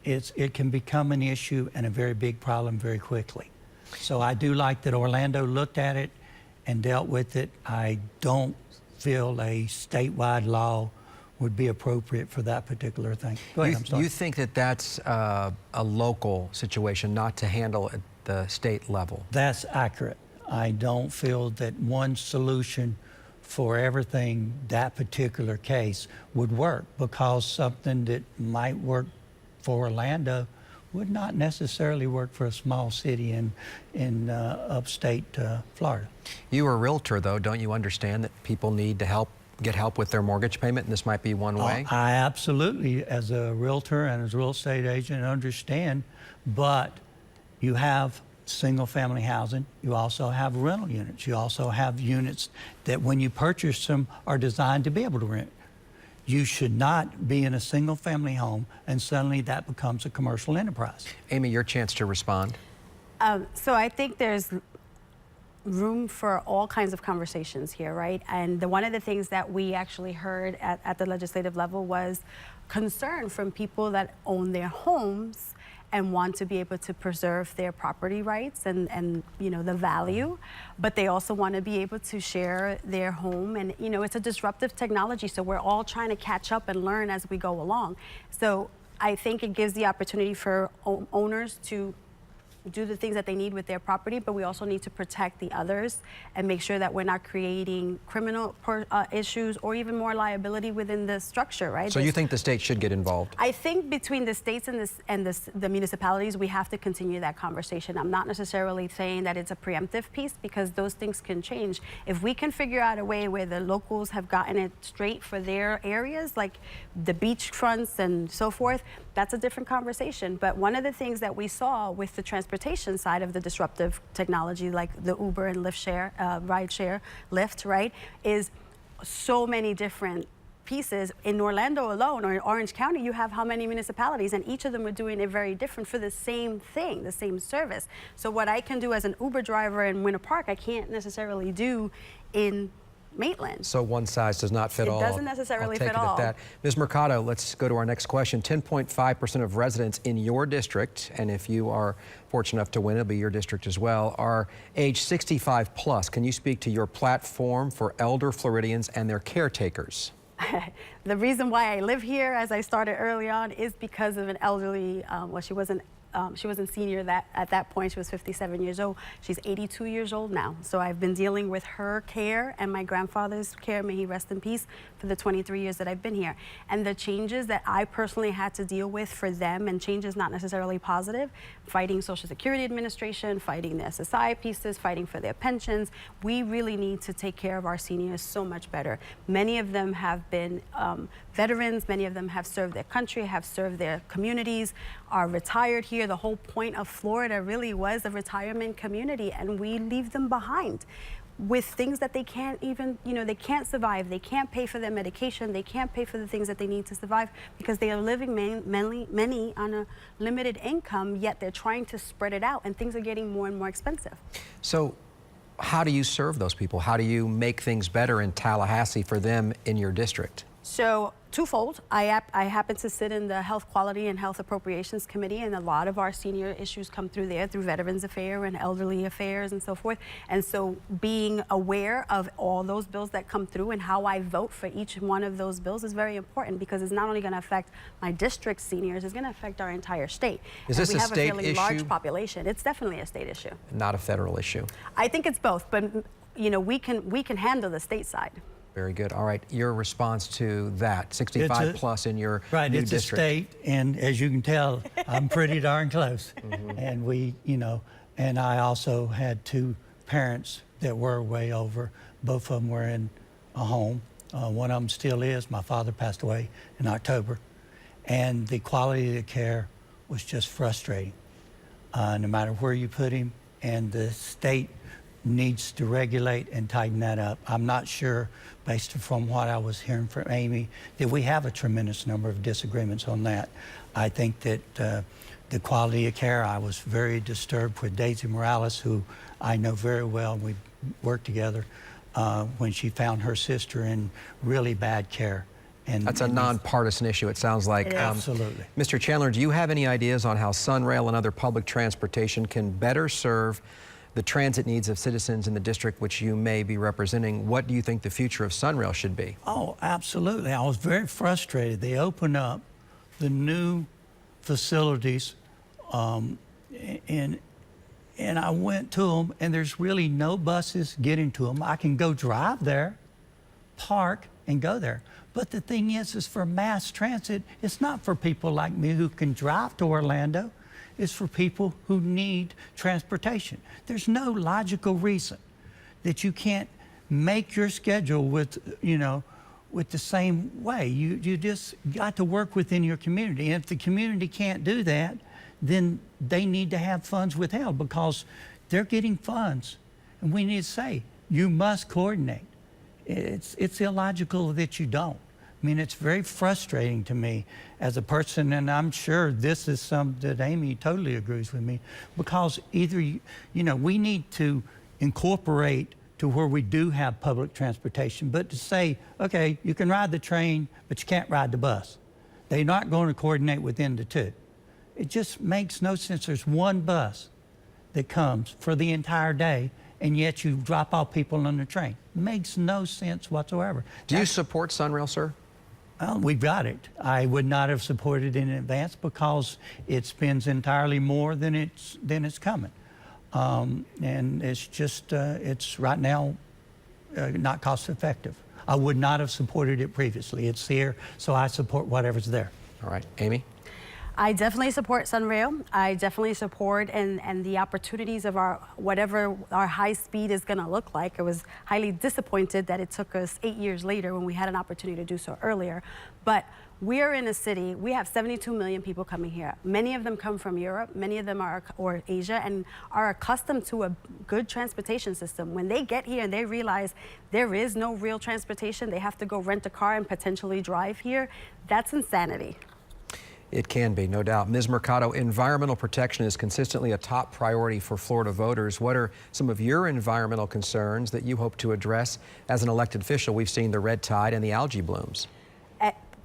it can become an issue and a very big problem very quickly. So I do like that Orlando looked at it and dealt with it. I don't feel a statewide law would be appropriate for that particular thing. Go ahead, I'm sorry. You think that that's a local situation, not to handle at the state level? That's accurate. I don't feel that one solution for everything, that particular case, would work, because something that might work for Orlando would not necessarily work for a small city in upstate Florida. You are a realtor, though. Don't you understand that people need to get help with their mortgage payment, and this might be one way? I absolutely, as a realtor and as a real estate agent, understand, but you have single-family housing. You also have rental units. You also have units that when you purchase them are designed to be able to rent. You should not be in a single-family home and suddenly that becomes a commercial enterprise. Amy, your chance to respond. So I think there's room for all kinds of conversations here, right? And one of the things that we actually heard at the legislative level was concern from people that own their homes and want to be able to preserve their property rights and you know, the value, but they also want to be able to share their home. And you know, it's a disruptive technology, so we're all trying to catch up and learn as we go along. So I think it gives the opportunity for owners to do the things that they need with their property, but we also need to protect the others and make sure that we're not creating criminal issues or even more liability within the structure, right? So you think the state should get involved? I think between the states and the municipalities, we have to continue that conversation. I'm not necessarily saying that it's a preemptive piece, because those things can change. If we can figure out a way where the locals have gotten it straight for their areas, like the beach fronts and so forth, that's a different conversation. But one of the things that we saw with the transportation side of the disruptive technology, like the Uber and Lyft share, ride share, Lyft, right, is so many different pieces. In Orlando alone, or in Orange County, you have how many municipalities, and each of them are doing it very different for the same thing, the same service. So what I can do as an Uber driver in Winter Park, I can't necessarily do in Maitland. So one size does not fit all. It doesn't necessarily fit all. I'll take it at that. Ms. Mercado, let's go to our next question. 10.5% of residents in your district, and if you are fortunate enough to win, it'll be your district as well, are age 65 plus. Can you speak to your platform for elder Floridians and their caretakers? The reason why I live here, as I started early on, is because of an elderly, well, she wasn't senior at that point. She was 57 years old. She's 82 years old now. So I've been dealing with her care and my grandfather's care, may he rest in peace, for the 23 years that I've been here. And the changes that I personally had to deal with for them, and changes not necessarily positive, fighting Social Security Administration, fighting the SSI pieces, fighting for their pensions. We really need to take care of our seniors so much better. Many of them have been veterans. Many of them have served their country, have served their communities, are retired here. The whole point of Florida really was a retirement community, and we leave them behind with things that they can't even, you know, they can't survive. They can't pay for their medication. They can't pay for the things that they need to survive, because they are living many on a limited income, yet they're trying to spread it out, and things are getting more and more expensive. So how do you serve those people? How do you make things better in Tallahassee for them in your district? So twofold. I happen to sit in the Health Quality and Health Appropriations Committee, and a lot of our senior issues come through there, through Veterans Affairs and Elderly Affairs and so forth. And so being aware of all those bills that come through and how I vote for each one of those bills is very important, because it's not only going to affect my district's seniors, it's going to affect our entire state. Is this we a have state a fairly issue? large population. It's definitely a state issue. Not a federal issue. I think it's both, but you know, we can handle the state side. Very good. All right, your response to that, 65 plus in your right, new it's district. a state, and as you can tell, I'm pretty darn close. And we, you know, and I also had two parents that were way over. Both of them were in a home. One of them still is. My father passed away in October. And the quality of the care was just frustrating, no matter where you put him. And the state needs to regulate and tighten that up. I'm not sure, based from what I was hearing from Amy, that we have a tremendous number of disagreements on that. I think that the quality of care, I was very disturbed with Daisy Morales, who I know very well. We worked together when she found her sister in really bad care. And That's a nonpartisan issue, it sounds like. Absolutely. Mr. Chandler, do you have any ideas on how Sunrail and other public transportation can better serve the transit needs of citizens in the district which you may be representing? What do you think the future of Sunrail should be? Oh, absolutely. I was very frustrated. They opened up the new facilities, and I went to them, and there's really no buses getting to them. I can go drive there, park, and go there. But the thing is for mass transit, it's not for people like me who can drive to Orlando. It's for people who need transportation. There's no logical reason that you can't make your schedule with, you know, with the same way. You just got to work within your community. And if the community can't do that, then they need to have funds withheld, because they're getting funds. And we need to say, you must coordinate. It's illogical that you don't. I mean, it's very frustrating to me as a person, and I'm sure this is something that Amy totally agrees with me, because either, you know, we need to incorporate to where we do have public transportation, but to say, okay, you can ride the train, but you can't ride the bus. They're not going to coordinate within the two. It just makes no sense. There's one bus that comes for the entire day, and yet you drop off people on the train. It makes no sense whatsoever. Do you support Sunrail, sir? Well, we've got it. I would not have supported it in advance, because it spends entirely more than it's coming. And it's just, it's right now not cost effective. I would not have supported it previously. It's here, so I support whatever's there. All right, Amy? I definitely support Sunrail. I definitely support and the opportunities of our whatever our high speed is going to look like. I was highly disappointed that it took us 8 years later when we had an opportunity to do so earlier. But we're in a city, we have 72 million people coming here. Many of them come from Europe, many of them are, or Asia, and are accustomed to a good transportation system. When they get here and they realize there is no real transportation, they have to go rent a car and potentially drive here, that's insanity. It can be, no doubt. Ms. Mercado, environmental protection is consistently a top priority for Florida voters. What are some of your environmental concerns that you hope to address as an elected official? We've seen the red tide and the algae blooms.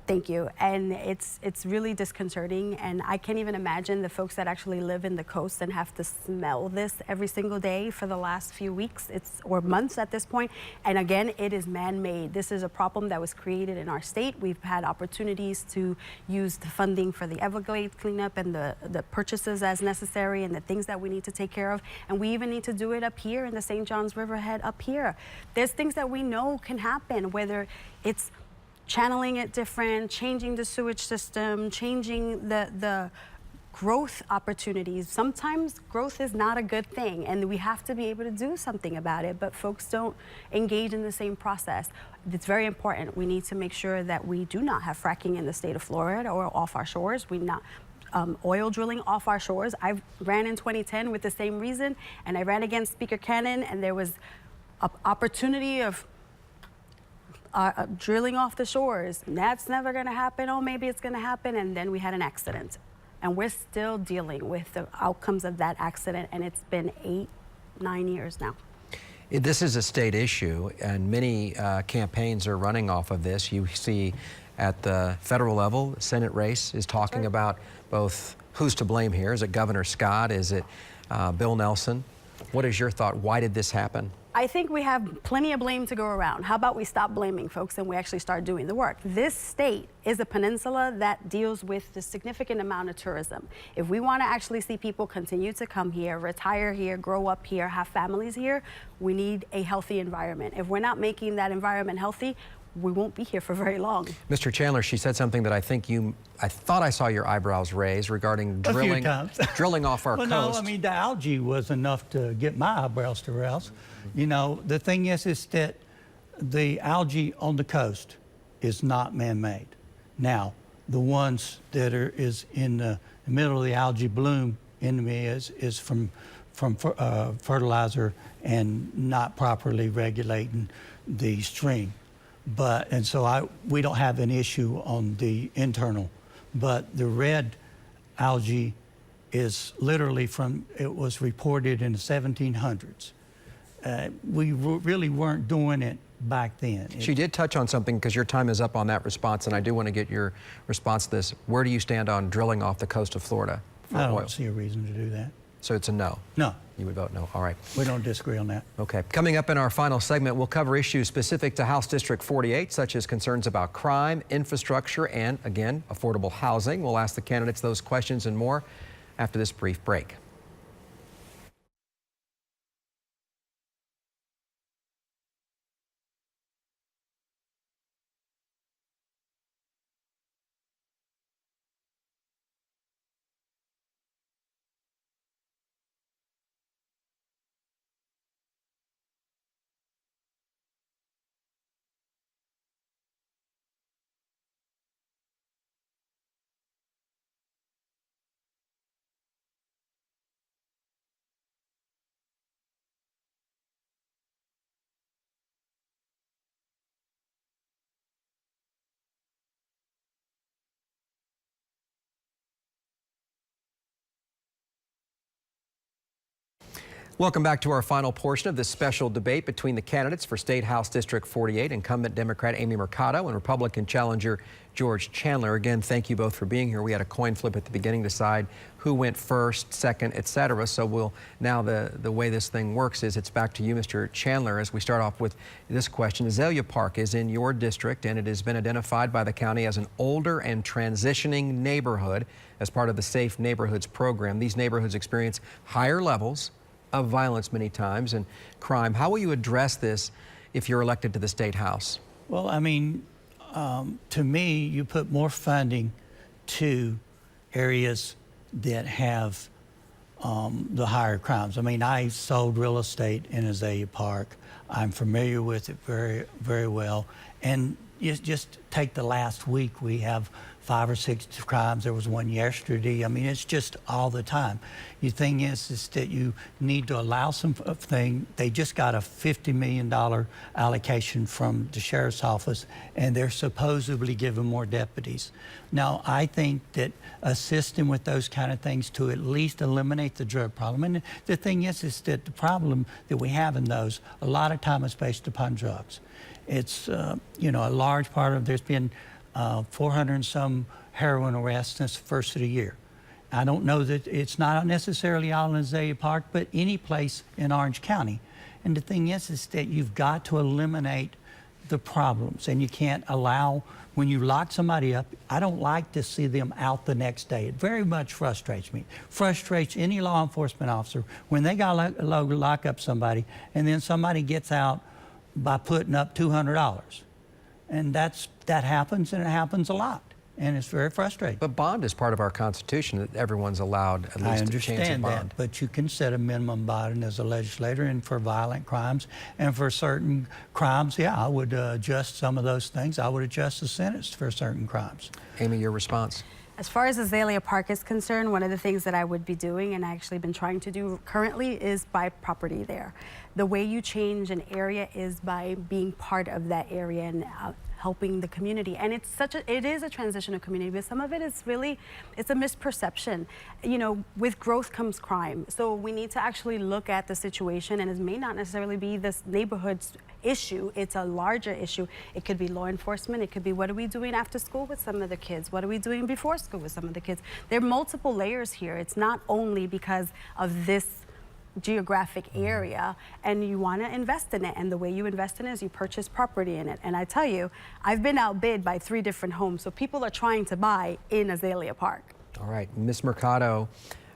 Thank you. And it's really disconcerting. And I can't even imagine the folks that actually live in the coast and have to smell this every single day for the last few weeks or months at this point. And again, it is man-made. This is a problem that was created in our state. We've had opportunities to use the funding for the Everglades cleanup and the purchases as necessary and the things that we need to take care of. And we even need to do it up here in the St. Johns Riverhead up here. There's things that we know can happen, whether it's channeling it different, changing the sewage system, changing the growth opportunities. Sometimes growth is not a good thing, and we have to be able to do something about it, but folks don't engage in the same process. It's very important. We need to make sure that we do not have fracking in the state of Florida or off our shores. We not oil drilling off our shores. I ran in 2010 with the same reason, and I ran against Speaker Cannon, and there was an opportunity of drilling off the shores. That's never going to happen. Oh, maybe it's going to happen. And then we had an accident. And we're still dealing with the outcomes of that accident. And it's been 8-9 years now. This is a state issue, and many campaigns are running off of this. You see at the federal level, the Senate race is talking about both who's to blame here. Is it Governor Scott? Is it Bill Nelson? What is your thought? Why did this happen? I think we have plenty of blame to go around. How about we stop blaming folks and we actually start doing the work? This state is a peninsula that deals with the significant amount of tourism. If we want to actually see people continue to come here, retire here, grow up here, have families here, we need a healthy environment. If we're not making that environment healthy, we won't be here for very long. Mr. Chandler, she said something that I thought I saw your eyebrows raise regarding drilling off our well, coast. No, I mean, the algae was enough to get my eyebrows to raise. You know, the thing is that the algae on the coast is not man-made. Now, the ones that is in the middle of the algae bloom in me is from fertilizer and not properly regulating the stream. We don't have an issue on the internal, but the red algae is literally it was reported in the 1700s. We really weren't doing it back then. She did touch on something, because your time is up on that response, and I do want to get your response to this. Where do you stand on drilling off the coast of Florida for I oil? don't see a reason to do that. So it's a no? No. You would vote no. All right. We don't disagree on that. Okay. Coming up in our final segment, we'll cover issues specific to House District 48, such as concerns about crime, infrastructure, and, again, affordable housing. We'll ask the candidates those questions and more after this brief break. Welcome back to our final portion of this special debate between the candidates for State House District 48, incumbent Democrat Amy Mercado and Republican challenger George Chandler. Again, thank you both for being here. We had a coin flip at the beginning to decide who went first, second, etc. So now the way this thing works is it's back to you, Mr. Chandler, as we start off with this question. Azalea Park is in your district, and it has been identified by the county as an older and transitioning neighborhood as part of the Safe Neighborhoods program. These neighborhoods experience higher levels of violence many times and crime. How will you address this if you're elected to the State House? Well, I mean, to me, you put more funding to areas that have the higher crimes. I mean, I sold real estate in Azalea Park. I'm familiar with it very, very well. And you just take the last week, we have 5 or 6 crimes. There was one yesterday. I mean, it's just all the time. The thing is that you need to allow something. They just got a $50 million allocation from the sheriff's office, and they're supposedly giving more deputies. Now, I think that assisting with those kind of things to at least eliminate the drug problem. And the thing is that the problem that we have in those, a lot of time is based upon drugs. It's, you know, a large part of, there's been 400 and some heroin arrests since the first of the year. I don't know that it's not necessarily all in Azalea Park, but any place in Orange County. And the thing is that you've got to eliminate the problems, and you can't allow, when you lock somebody up, I don't like to see them out the next day. It very much frustrates me. Frustrates any law enforcement officer when they got to lock up somebody, and then somebody gets out by putting up $200. And that happens, and it happens a lot. And it's very frustrating. But bond is part of our Constitution, that everyone's allowed at least a chance of bond. I understand that, but you can set a minimum bond as a legislator, and for violent crimes. And for certain crimes, yeah, I would adjust some of those things. I would adjust the sentence for certain crimes. Amy, your response? As far as Azalea Park is concerned, one of the things that I would be doing, and I actually been trying to do currently, is buy property there. The way you change an area is by being part of that area and helping the community. And it is a transitional community, but some of it is really, it's a misperception. You know, with growth comes crime. So we need to actually look at the situation, and it may not necessarily be this neighborhood's issue. It's a larger issue. It could be law enforcement. It could be, what are we doing after school with some of the kids? What are we doing before school with some of the kids? There are multiple layers here. It's not only because of this geographic area, and you want to invest in it, and the way you invest in it is you purchase property in it. And I tell you, I've been outbid by 3 different homes, so people are trying to buy in Azalea Park. All right, Ms. Mercado,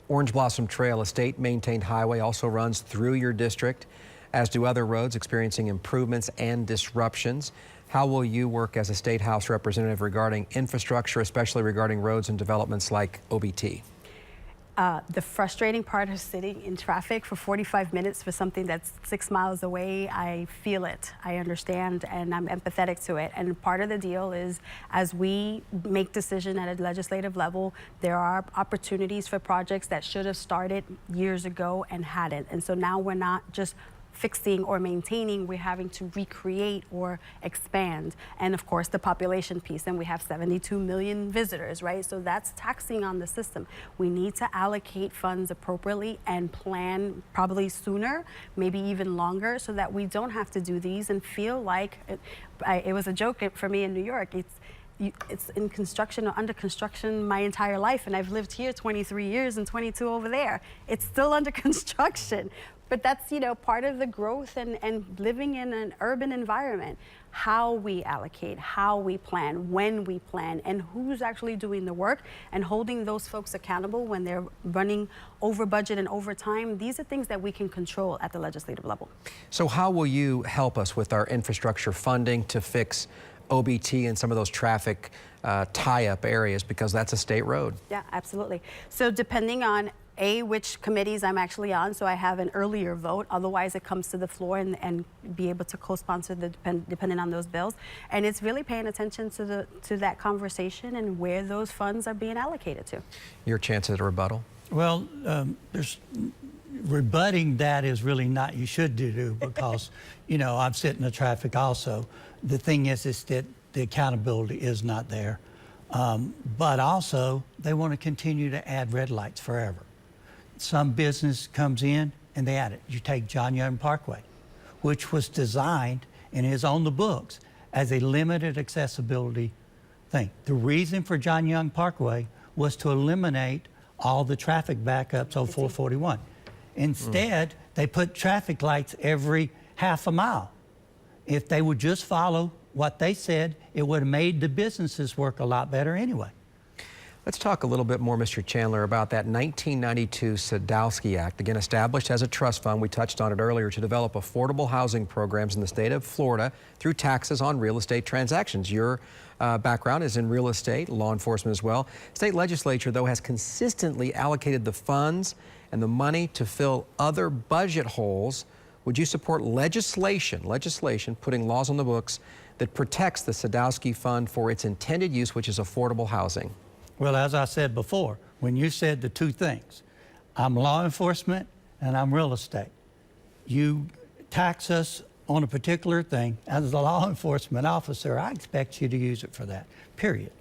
Orange Blossom Trail, a state-maintained highway, also runs through your district, as do other roads experiencing improvements and disruptions. How will you work as a State House representative regarding infrastructure, especially regarding roads and developments like OBT? The frustrating part of sitting in traffic for 45 minutes for something that's 6 miles away, I feel it, I understand, and I'm empathetic to it. And part of the deal is, as we make decisions at a legislative level, there are opportunities for projects that should have started years ago and hadn't. And so now we're not just fixing or maintaining, we're having to recreate or expand. And of course, the population piece, and we have 72 million visitors, right? So that's taxing on the system. We need to allocate funds appropriately and plan probably sooner, maybe even longer, so that we don't have to do these and feel like, it was a joke for me in New York. It's in construction or under construction my entire life, and I've lived here 23 years and 22 over there. It's still under construction. But that's, you know, part of the growth and living in an urban environment. How we allocate, how we plan, when we plan, and who's actually doing the work, and holding those folks accountable when they're running over budget and over time. These are things that we can control at the legislative level. So how will you help us with our infrastructure funding to fix OBT and some of those traffic tie-up areas, because that's a state road? Yeah, absolutely. So depending on which committees I'm actually on, so I have an earlier vote. Otherwise, it comes to the floor and be able to co-sponsor depending on those bills. And it's really paying attention to that conversation and where those funds are being allocated to. Your chance at a rebuttal? Well, rebutting that is really not you should do, because, you know, I'm sitting in the traffic also. The thing is that the accountability is not there. But also, they want to continue to add red lights forever. Some business comes in and they add it. You take John Young Parkway, which was designed and is on the books as a limited accessibility thing. The reason for John Young Parkway was to eliminate all the traffic backups on 441. Instead, they put traffic lights every half a mile. If they would just follow what they said, it would have made the businesses work a lot better anyway. Let's talk a little bit more, Mr. Chandler, about that 1992 Sadowski Act, again established as a trust fund, we touched on it earlier, to develop affordable housing programs in the state of Florida through taxes on real estate transactions. Your background is in real estate, law enforcement as well. State legislature, though, has consistently allocated the funds and the money to fill other budget holes. Would you support legislation putting laws on the books that protects the Sadowski Fund for its intended use, which is affordable housing? Well, as I said before, when you said the two things, I'm law enforcement and I'm real estate. You tax us on a particular thing. As a law enforcement officer, I expect you to use it for that, period.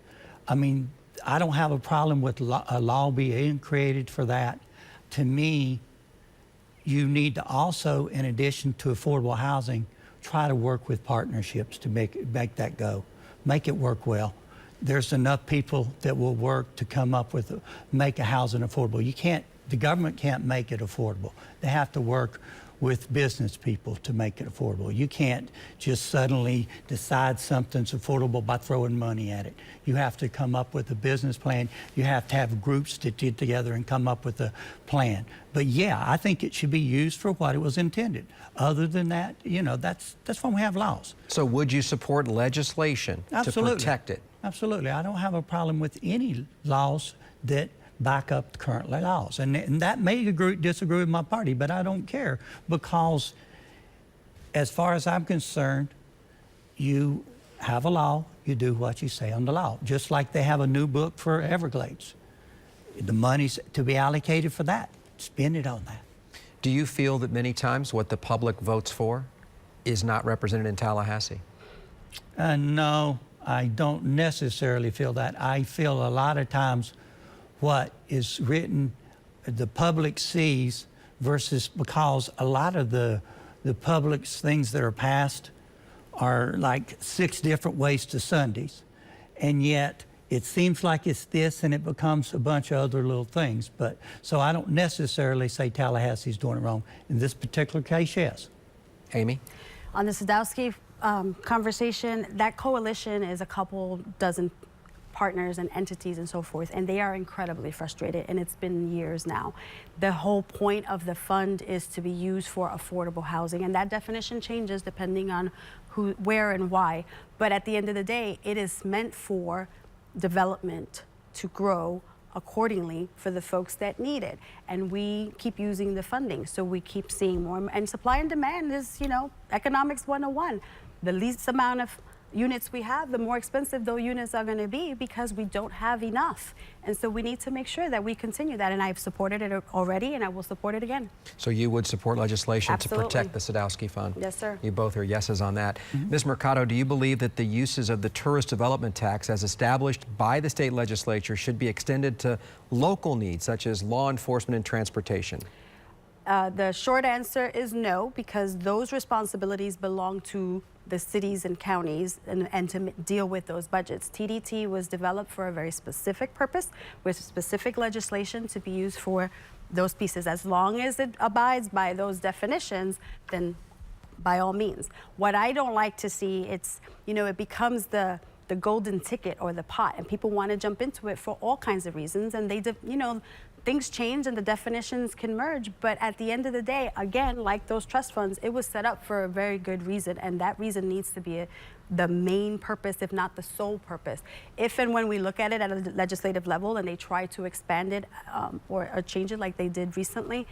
I mean, I don't have a problem with a law being created for that. To me, you need to also, in addition to affordable housing, try to work with partnerships to make that go, make it work well. There's enough people that will work to come up with, make a housing affordable. The government can't make it affordable. They have to work with business people to make it affordable. You can't just suddenly decide something's affordable by throwing money at it. You have to come up with a business plan. You have to have groups to get together and come up with a plan. But yeah, I think it should be used for what it was intended. Other than that, you know, that's when we have laws. So would you support legislation to protect it? Absolutely. I don't have a problem with any laws that back up the current laws. And that may disagree with my party, but I don't care, because as far as I'm concerned, you have a law, you do what you say on the law, just like they have a new book for Everglades. The money's to be allocated for that. Spend it on that. Do you feel that many times what the public votes for is not represented in Tallahassee? No, I don't necessarily feel that. I feel a lot of times what is written, the public sees versus, because a lot of the public's things that are passed are like 6 different ways to Sundays. And yet it seems like it's this and it becomes a bunch of other little things. But so I don't necessarily say Tallahassee's doing it wrong. In this particular case, yes. Amy? On the Sadowski conversation, that coalition is a couple dozen partners and entities and so forth, and they are incredibly frustrated, and it's been years now. The whole point of the fund is to be used for affordable housing, and that definition changes depending on who, where, and why. But at the end of the day, it is meant for development to grow accordingly for the folks that need it. And we keep using the funding, so we keep seeing more. And supply and demand is, you know, economics 101. The least amount of units we have, the more expensive those units are going to be because we don't have enough. And so we need to make sure that we continue that. And I've supported it already, and I will support it again. So you would support legislation Absolutely. to protect the Sadowski Fund? Yes, sir. You both are yeses on that. Ms. Mercado, do you believe that the uses of the tourist development tax as established by the state legislature should be extended to local needs such as law enforcement and transportation? The short answer is no, because those responsibilities belong to the cities and counties and to deal with those budgets. TDT was developed for a very specific purpose with specific legislation to be used for those pieces. As long as it abides by those definitions, then by all means. What I don't like to see, it's, you know, it becomes the golden ticket or the pot, and people want to jump into it for all kinds of reasons, and they, you know, things change and the definitions can merge, but at the end of the day, again, like those trust funds, it was set up for a very good reason, and that reason needs to be the main purpose, if not the sole purpose. If and when we look at it at a legislative level and they try to expand it or change it like they did recently,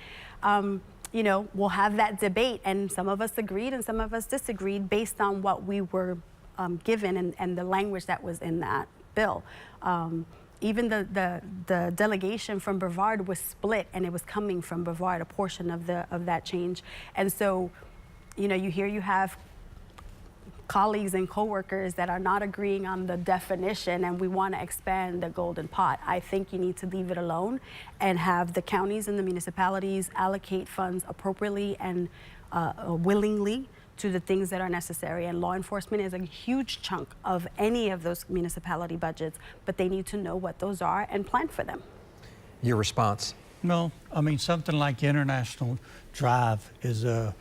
you know, we'll have that debate, and some of us agreed and some of us disagreed based on what we were given and the language that was in that bill. Even the delegation from Brevard was split, and it was coming from Brevard, a portion of that change. And so, you know, you have colleagues and coworkers that are not agreeing on the definition, and we want to expand the golden pot. I think you need to leave it alone and have the counties and the municipalities allocate funds appropriately and willingly to the things that are necessary. And law enforcement is a huge chunk of any of those municipality budgets, but they need to know what those are and plan for them. Your response? No, I mean, something like International Drive is a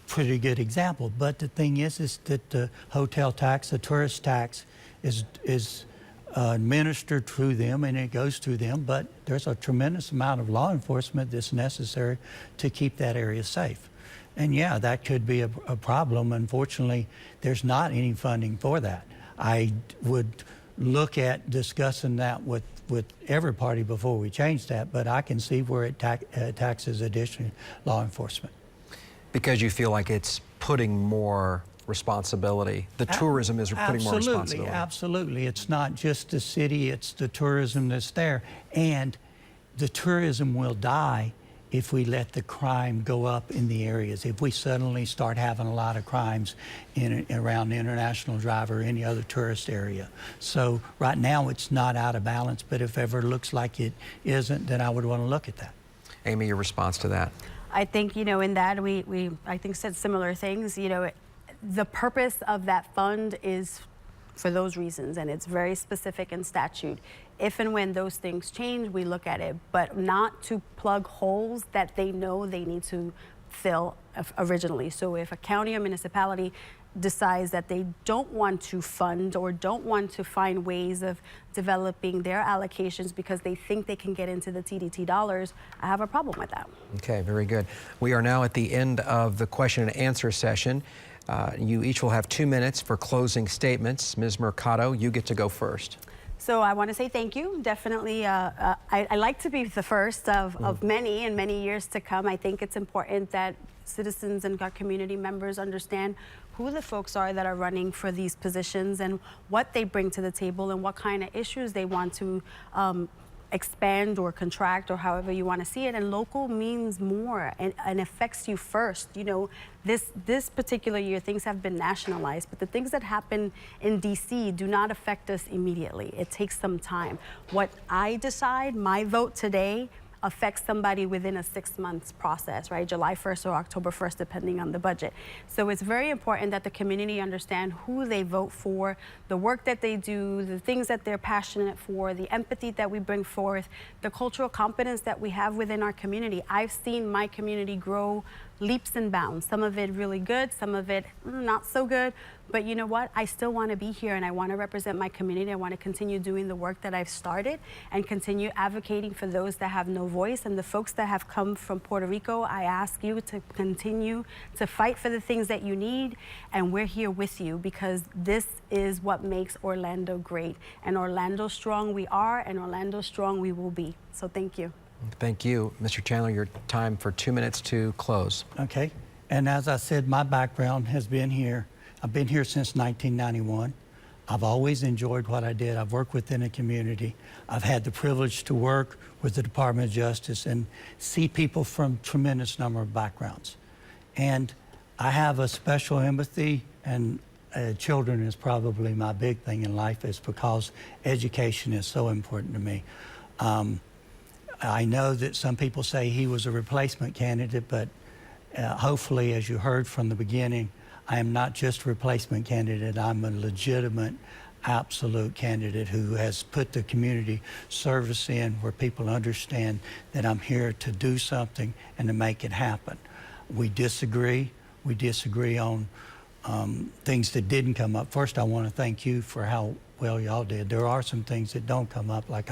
pretty good example. But the thing is that the hotel tax, the tourist tax, is administered through them, and it goes through them. But there's a tremendous amount of law enforcement that's necessary to keep that area safe. And yeah, that could be a problem. Unfortunately, there's not any funding for that. I would look at discussing that with every party before we change that, but I can see where it taxes additional law enforcement. Because you feel like it's putting more responsibility. The tourism is putting more responsibility. Absolutely. It's not just the city, it's the tourism that's there. And the tourism will die if we let the crime go up in the areas. If we suddenly start having a lot of crimes around the International Drive or any other tourist area. So right now it's not out of balance, but if ever looks like it isn't, then I would want to look at that. Amy, your response to that? I think, you know, in that we I think said similar things. You know, the purpose of that fund is for those reasons, and it's very specific in statute. If and when those things change, we look at it, but not to plug holes that they know they need to fill originally. So if a county or municipality decides that they don't want to fund or don't want to find ways of developing their allocations because they think they can get into the TDT dollars, I have a problem with that. Okay, very good. We are now at the end of the question and answer session. You each will have 2 minutes for closing statements. Ms. Mercado, you get to go first. So I want to say thank you. Definitely, I like to be the first of many and many years to come. I think it's important that citizens and our community members understand who the folks are that are running for these positions and what they bring to the table and what kind of issues they want to expand or contract or however you want to see it. And local means more and affects you first. You know, this particular year, things have been nationalized, but the things that happen in DC do not affect us immediately. It takes some time. What I decide, my vote today, affects somebody within a 6 months process, right? July 1st or October 1st, depending on the budget. So it's very important that the community understand who they vote for, the work that they do, the things that they're passionate for, the empathy that we bring forth, the cultural competence that we have within our community. I've seen my community grow leaps and bounds, some of it really good, some of it not so good, but you know what? I still want to be here and I want to represent my community. I want to continue doing the work that I've started and continue advocating for those that have no voice. And the folks that have come from Puerto Rico, I ask you to continue to fight for the things that you need, and we're here with you because this is what makes Orlando great. And Orlando strong we are, and Orlando strong we will be. So thank you. Thank you. Mr. Chandler, your time for 2 minutes to close. Okay. And as I said, my background has been here. I've been here since 1991. I've always enjoyed what I did. I've worked within a community. I've had the privilege to work with the Department of Justice and see people from tremendous number of backgrounds. And I have a special empathy, and children is probably my big thing in life, is because education is so important to me. I know that some people say he was a replacement candidate, but hopefully, as you heard from the beginning, I am not just a replacement candidate. I'm a legitimate, absolute candidate who has put the community service in where people understand that I'm here to do something and to make it happen. We disagree. We disagree on things that didn't come up. First, I want to thank you for how well y'all did. There are some things that don't come up, like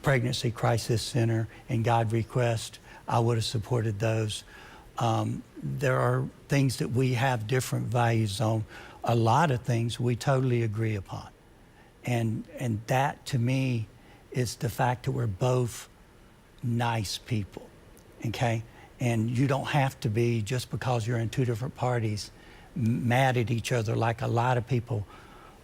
Pregnancy Crisis Center and God Request. I would have supported those. There are things that we have different values on. A lot of things we totally agree upon. And that, to me, is the fact that we're both nice people, okay? And you don't have to be, just because you're in two different parties, mad at each other like a lot of people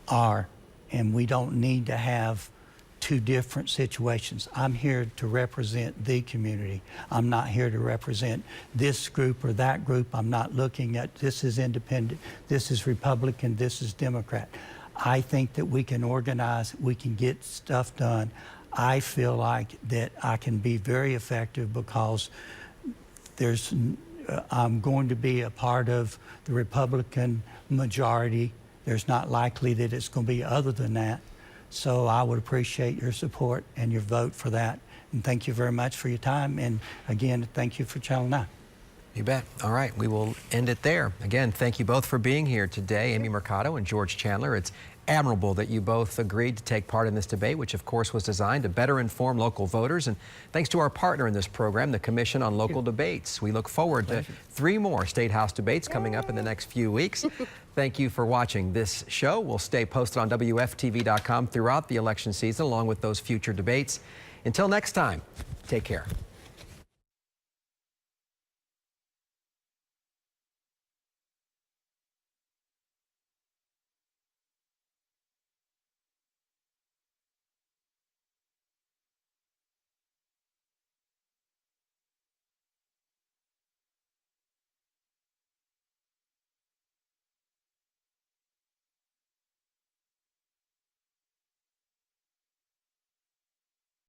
are. And we don't need to have two different situations. I'm here to represent the community. I'm not here to represent this group or that group. I'm not looking at this is independent, this is Republican, this is Democrat. I think that we can organize, we can get stuff done. I feel like that I can be very effective because I'm going to be a part of the Republican majority. There's not likely that it's going to be other than that. So I would appreciate your support and your vote for that. And thank you very much for your time. And again, thank you for Channel 9. You bet. All right, we will end it there. Again, thank you both for being here today, Amy Mercado and George Chandler. It's admirable that you both agreed to take part in this debate, which of course was designed to better inform local voters. And thanks to our partner in this program, the Commission on Local Debates. We look forward to 3 more State House debates coming up in the next few weeks. Thank you for watching this show. We'll stay posted on WFTV.com throughout the election season, along with those future debates. Until next time, take care.